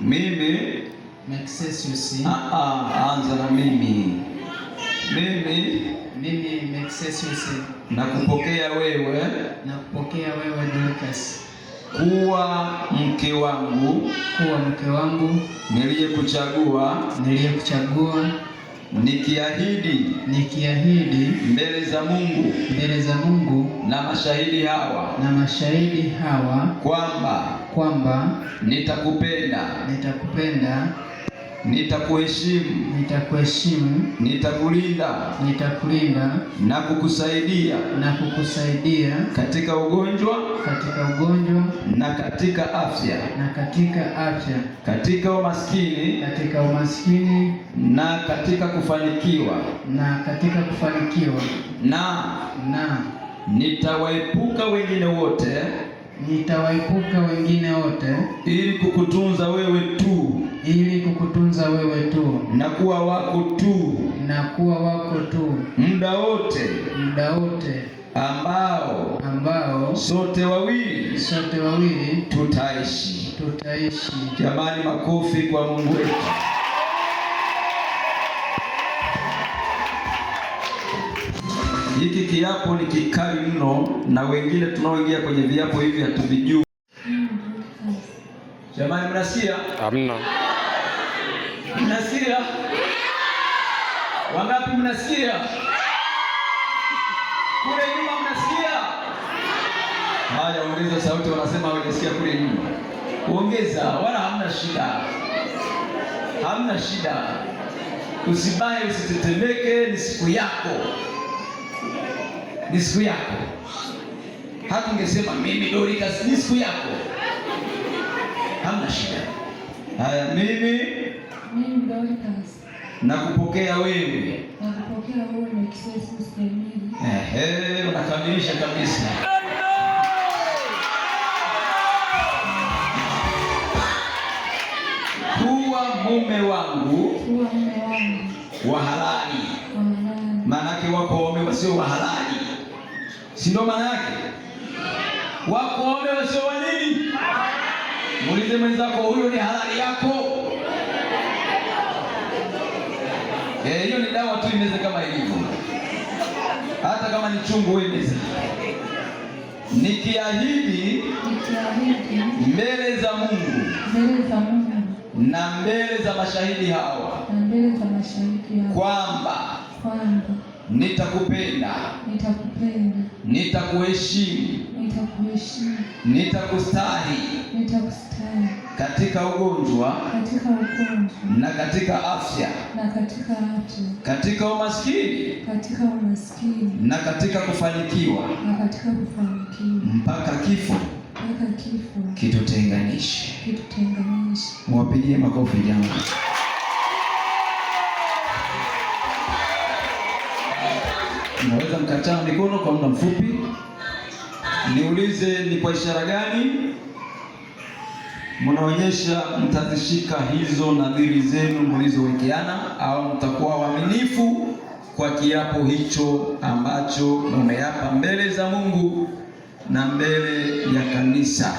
Mimi Mexesius. Anza na mimi. Mimi Mexesius. Nakupokea wewe Dorcas kuwa mke wangu niliyekuchagua nikiahidi mbele za Mungu na mashahidi hawa kwamba nitakupenda, nitakuheshimu, nitakulinda na kukusaidia katika ugonjwa na katika afya, katika umaskini na katika kufanikiwa, na nitawaepuka wengine wote ili kukutunza wewe tu na kuwa wako tu muda wote ambao sote wawili tutaishi. Jamani, makofi kwa Mungu wetu. Hiki kiapo ni kikali mno, na wengine tunaoingia kwenye viapo hivi hatuvijui. Jamani, mnasikia? Amina. Mnasikia? Wangapi mnasikia? Kule nyuma mnasikia? Haya, ongeza sauti. Wanasema hawajasikia kule nyuma. Ongeza, wala hamna shida. Usibaye, usitetemeke, ni siku yako. Hata ungesema mimi Dorcas, ni siku yako, hamna shida. Haya, mimi Dorcas nakupokea wewe Mexesius. Unakamilisha kabisa. Kuwa mume wangu wa halali. Maanake wako waume wasio wa halali, si ndio? Maana yake wako waume wasio wa nini? Muulize mwenzako, huyo ni halali yako? Hiyo ni dawa tu, imeze kama ilivyo. Hata kama ni chungu, wewe meza. Nikiahidi mbele za Mungu na mbele za mashahidi hawa kwamba nitakupenda, nitakuheshimu, nitakustahi katika ugonjwa na katika afya, katika umaskini na katika kufanikiwa, mpaka kifo kitutenganishe. Mwapigie makofi jamani. Naweza mkataa mikono kwa muda mfupi. Niulize, ni kwa ishara gani mnaonyesha mtazishika hizo nadhiri zenu mlizowekeana, au mtakuwa waaminifu kwa kiapo hicho ambacho mumeapa mbele za Mungu na mbele ya kanisa?